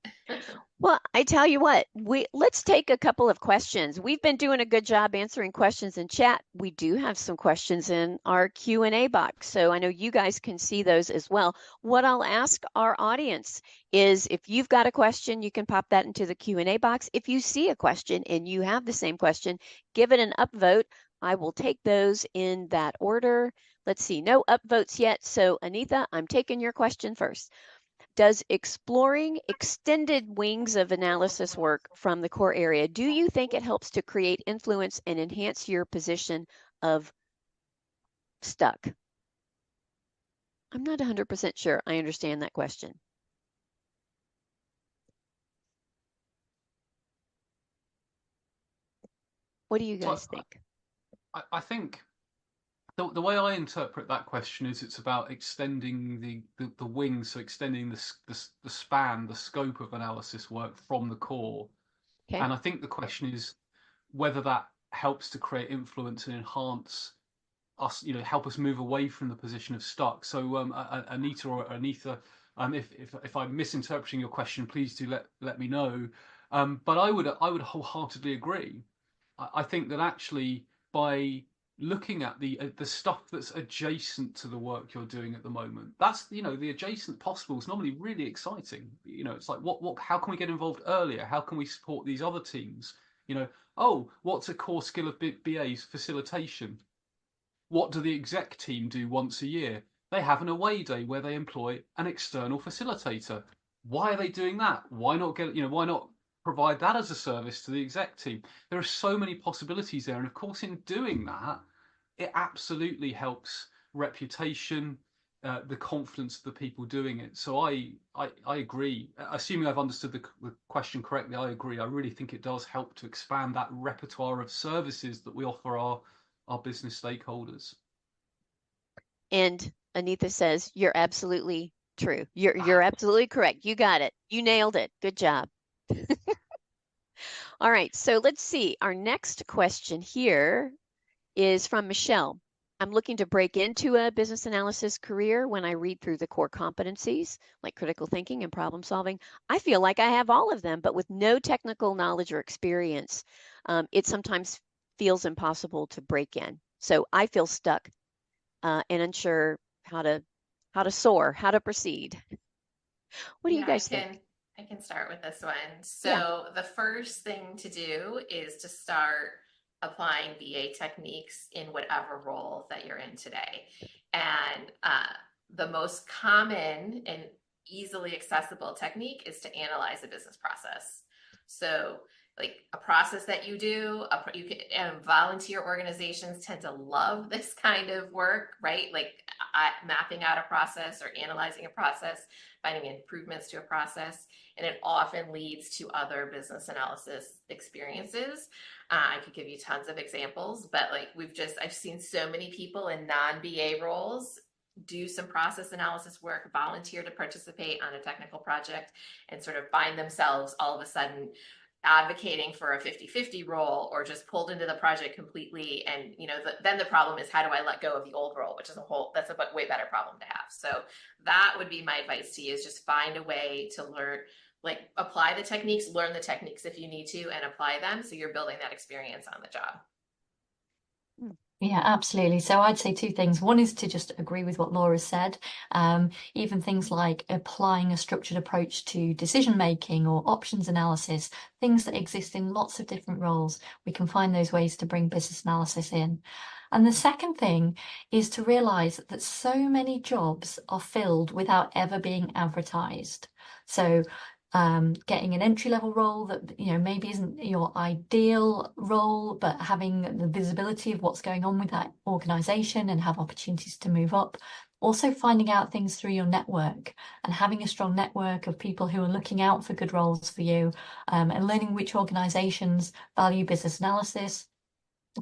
Well, I tell you what, let's take a couple of questions. We've been doing a good job answering questions in chat. We do have some questions in our Q&A box, so I know you guys can see those as well. What I'll ask our audience is, if you've got a question, you can pop that into the Q&A box. If you see a question and you have the same question, give it an upvote. I will take those in that order. Let's see, no upvotes yet. So Anita, I'm taking your question first. Does exploring extended wings of analysis work from the core area, do you think it helps to create influence and enhance your position of stuck? I'm not 100% sure I understand that question. What do you guys think? I think the way I interpret that question is it's about extending the wings, so extending the span, the scope of analysis work from the core. Okay. And I think the question is whether that helps to create influence and enhance us, help us move away from the position of stuck. So Anita or Anitha, if I'm misinterpreting your question, please do let me know. But I would wholeheartedly agree. I think that actually by looking at the stuff that's adjacent to the work you're doing at the moment, that's the adjacent possible is normally really exciting. It's like what how can we get involved earlier? How can we support these other teams? Oh, what's a core skill of BA's facilitation? What do the exec team do once a year? They have an away day where they employ an external facilitator. Why are they doing that? Why not why not provide that as a service to the exec team? There are so many possibilities there. And of course, in doing that, it absolutely helps reputation, the confidence of the people doing it. So I agree. Assuming I've understood the question correctly, I agree. I really think it does help to expand that repertoire of services that we offer our business stakeholders. And Anita says, you're absolutely True. You're absolutely correct. You got it. You nailed it. Good job. All right. So let's see. Our next question here is from Michelle. I'm looking to break into a business analysis career. When I read through the core competencies like critical thinking and problem solving, I feel like I have all of them, but with no technical knowledge or experience, it sometimes feels impossible to break in. So I feel stuck and unsure how to soar, how to proceed. What do you Yeah, guys think? I can start with this one. Yeah. So the first thing to do is to start applying BA techniques in whatever role that you're in today. And the most common and easily accessible technique is to analyze a business process. So like a process that you do, you can, and volunteer organizations tend to love this kind of work, right? Like mapping out a process or analyzing a process, finding improvements to a process, and it often leads to other business analysis experiences. I could give you tons of examples, but like I've seen so many people in non-BA roles do some process analysis work, volunteer to participate on a technical project, and sort of find themselves all of a sudden advocating for a 50-50 role or just pulled into the project completely. And then the problem is, how do I let go of the old role, which is that's a way better problem to have. So that would be my advice to you, is just find a way to learn, like apply the techniques, learn the techniques if you need to, and apply them so you're building that experience on the job. Yeah, absolutely. So I'd say two things. One is to just agree with what Laura said. Even things like applying a structured approach to decision making or options analysis, things that exist in lots of different roles. We can find those ways to bring business analysis in. And the second thing is to realize that so many jobs are filled without ever being advertised. So getting an entry-level role that maybe isn't your ideal role, but having the visibility of what's going on with that organization and have opportunities to move up. Also finding out things through your network and having a strong network of people who are looking out for good roles for you, and learning which organizations value business analysis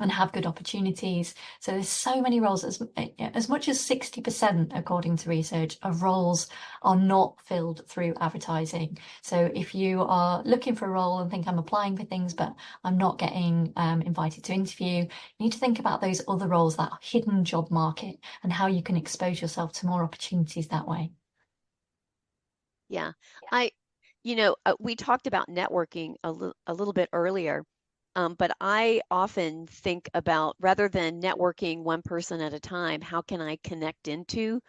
and have good opportunities. So there's so many roles, as much as 60%, according to research, of roles are not filled through advertising. So if you are looking for a role and think I'm applying for things, but I'm not getting invited to interview, you need to think about those other roles, that hidden job market, and how you can expose yourself to more opportunities that way. Yeah. We talked about networking a little bit earlier. But I often think about, rather than networking one person at a time, how can I connect into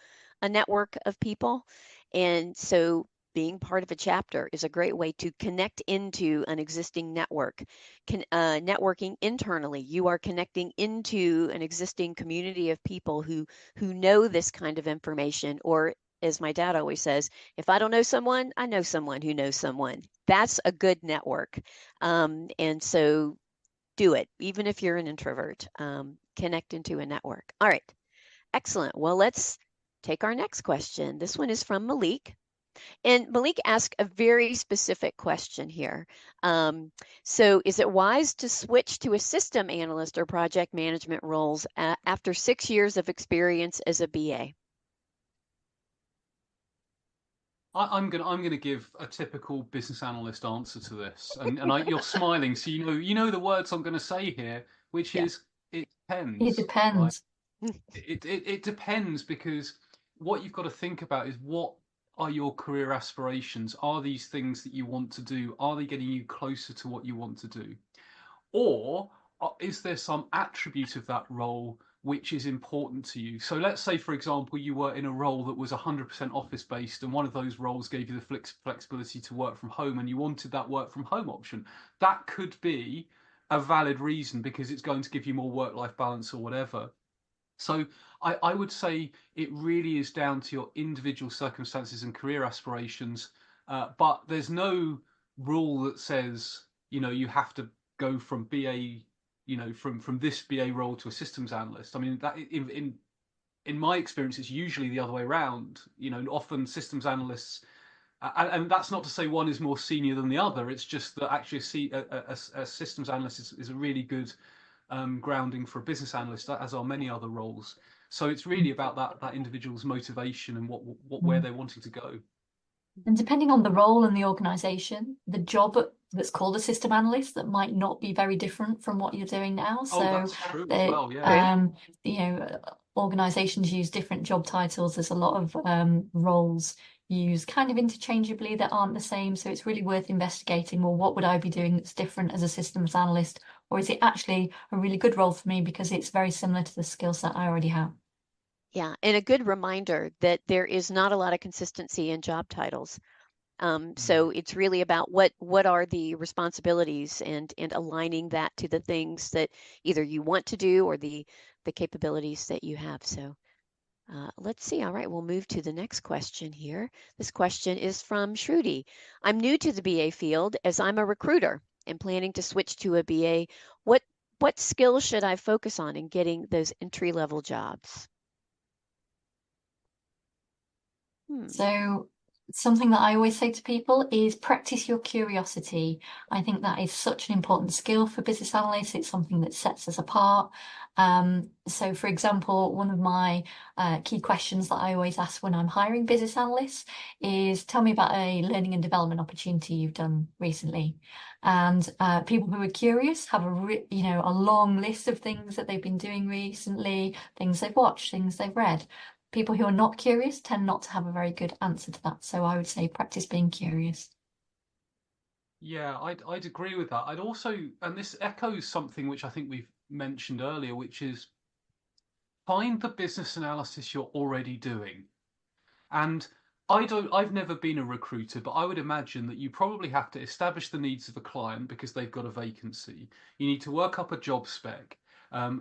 a network of people? And so being part of a chapter is a great way to connect into an existing network. Networking internally, you are connecting into an existing community of people who know this kind of information, or as my dad always says, if I don't know someone, I know someone who knows someone. That's a good network. And so do it, even if you're an introvert. Connect into a network. All right, excellent. Well, let's take our next question. This one is from Malik. And Malik asked a very specific question here. So, is it wise to switch to a system analyst or project management roles after 6 years of experience as a BA? I'm gonna give a typical business analyst answer to this, and you're smiling, so you know the words I'm gonna say here, which Yeah. is it It depends, right? depends. It depends, because what you've got to think about is, what are your career aspirations? Are these things that you want to do? Are they getting you closer to what you want to do? Or is there some attribute of that role which is important to you? So let's say, for example, you were in a role that was 100% office based, and one of those roles gave you the flexibility to work from home, and you wanted that work from home option. That could be a valid reason, because it's going to give you more work-life balance or whatever. So I would say it really is down to your individual circumstances and career aspirations. But there's no rule that says, you have to go from BA, from this BA role to a systems analyst. I mean, that in my experience, it's usually the other way around. Often systems analysts, and that's not to say one is more senior than the other. It's just that actually a systems analyst is a really good grounding for a business analyst, as are many other roles. So it's really about that individual's motivation and where they're wanting to go. And depending on the role and the organization, the job that's called a system analyst, that might not be very different from what you're doing now. Oh, So that's true as well, yeah. Organizations use different job titles. There's a lot of roles used kind of interchangeably that aren't the same. So it's really worth investigating, well, what would I be doing that's different as a systems analyst? Or is it actually a really good role for me because it's very similar to the skill set I already have? Yeah, and a good reminder that there is not a lot of consistency in job titles. So it's really about what are the responsibilities and aligning that to the things that either you want to do or the capabilities that you have. So let's see. All right, we'll move to the next question here. This question is from Shruti. I'm new to the BA field as I'm a recruiter and planning to switch to a BA. What skills should I focus on in getting those entry-level jobs? So something that I always say to people is practice your curiosity. I think that is such an important skill for business analysts. It's something that sets us apart. So for example, one of my key questions that I always ask when I'm hiring business analysts is, tell me about a learning and development opportunity you've done recently. And people who are curious have a long list of things that they've been doing recently, things they've watched, things they've read. People who are not curious tend not to have a very good answer to that. So I would say practice being curious. Yeah, I'd agree with that. I'd also, and this echoes something which I think we've mentioned earlier, which is find the business analysis you're already doing. And I've never been a recruiter, but I would imagine that you probably have to establish the needs of a client because they've got a vacancy. You need to work up a job spec.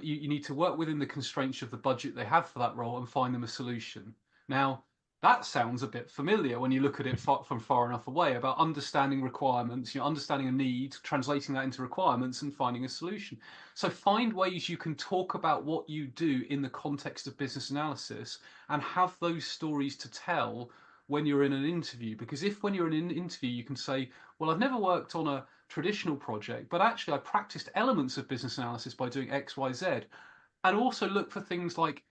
You need to work within the constraints of the budget they have for that role and find them a solution. Now, that sounds a bit familiar when you look at it from far enough away about understanding requirements, understanding a need, translating that into requirements and finding a solution. So find ways you can talk about what you do in the context of business analysis and have those stories to tell when you're in an interview. Because if when you're in an interview you can say, well, I've never worked on a traditional project, but actually I practiced elements of business analysis by doing X, Y, Z. And also look for things like,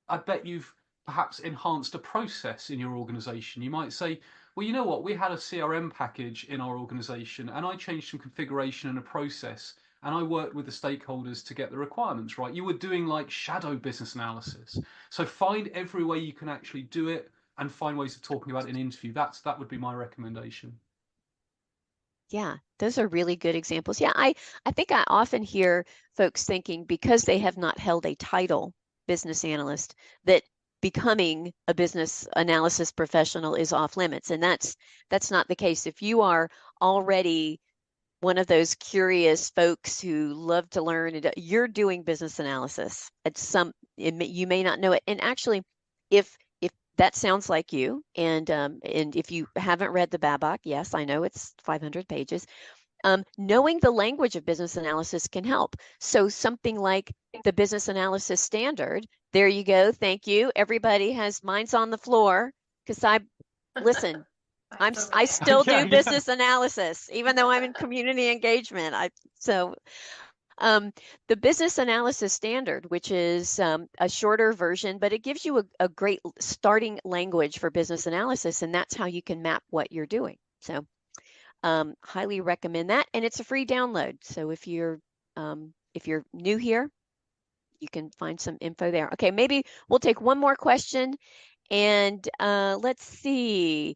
I bet you've perhaps enhanced a process in your organization. You might say, well, you know what, we had a CRM package in our organization and I changed some configuration and a process and I worked with the stakeholders to get the requirements right. You were doing like shadow business analysis. So find every way you can actually do it and find ways of talking about it in an interview. That would be my recommendation. Yeah, those are really good examples. Yeah, I think I often hear folks thinking because they have not held a title business analyst that becoming a business analysis professional is off limits. And that's not the case. If you are already one of those curious folks who love to learn, and you're doing business analysis at you may not know it. And actually, if that sounds like you, and if you haven't read the Babak, yes, I know it's 500 pages. Knowing the language of business analysis can help. So something like the business analysis standard. There you go. Thank you. Everybody has mine's on the floor because listen. I still Yeah, do business analysis, even though I'm in community engagement. The business analysis standard, which is a shorter version, but it gives you a great starting language for business analysis, and that's how you can map what you're doing. So highly recommend that, and it's a free download. So if you're new here, you can find some info there. Okay, maybe we'll take one more question, and let's see.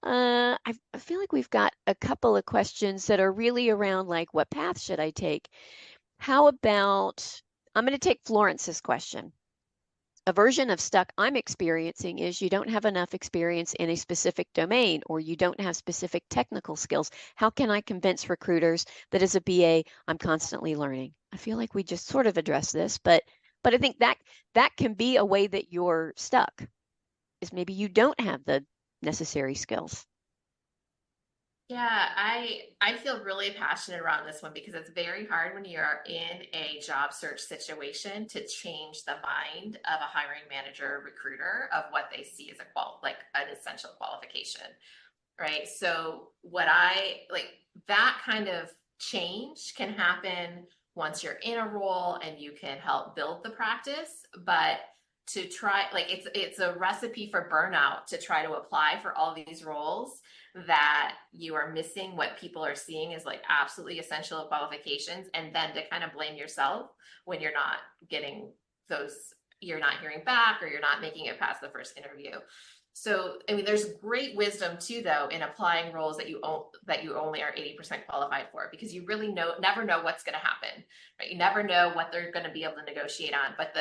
I feel like we've got a couple of questions that are really around like, what path should I take? How about, I'm going to take Florence's question. A version of stuck I'm experiencing is you don't have enough experience in a specific domain or you don't have specific technical skills. How can I convince recruiters that as a BA, I'm constantly learning? I feel like we just sort of addressed this, but I think that can be a way that you're stuck, is maybe you don't have the necessary skills. Yeah, I feel really passionate around this one because it's very hard when you're in a job search situation to change the mind of a hiring manager or recruiter of what they see as an essential qualification, right? So what I like, that kind of change can happen once you're in a role and you can help build the practice. But to try, like, it's a recipe for burnout to try to apply for all these roles that you are missing what people are seeing as like absolutely essential qualifications, and then to kind of blame yourself when you're not getting those, you're not hearing back, or you're not making it past the first interview. So, I mean, there's great wisdom too, though, in applying roles that you only are 80% qualified for, because you really never know what's going to happen, right? You never know what they're going to be able to negotiate on. But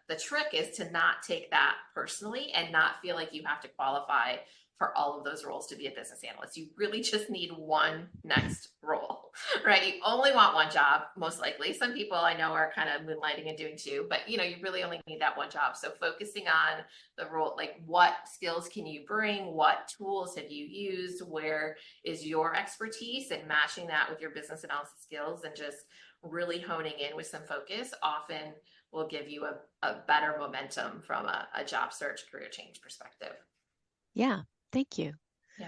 the trick is to not take that personally and not feel like you have to qualify for all of those roles to be a business analyst. You really just need one next role, right? You only want one job, most likely. Some people I know are kind of moonlighting and doing two, but you really only need that one job. So focusing on the role, like what skills can you bring? What tools have you used? Where is your expertise? And matching that with your business analysis skills and just really honing in with some focus often will give you a better momentum from a job search, career change perspective. Yeah, thank you. Yeah.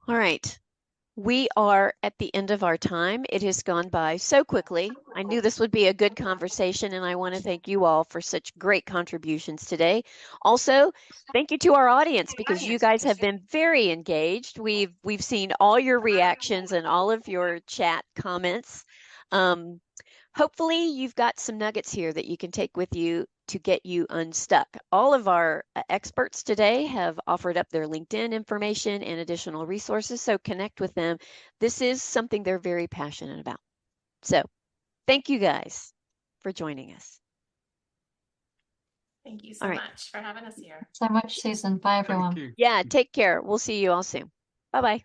All right. We are at the end of our time. It has gone by so quickly. I knew this would be a good conversation, and I want to thank you all for such great contributions today. Also, thank you to our audience, because you guys have been very engaged. We've seen all your reactions and all of your chat comments. Hopefully you've got some nuggets here that you can take with you to get you unstuck. All of our experts today have offered up their LinkedIn information and additional resources, so connect with them. This is something they're very passionate about. So thank you guys for joining us. Thank you so much for having us here. So much, Susan. Bye, everyone. Thank you. Yeah, take care. We'll see you all soon. Bye-bye.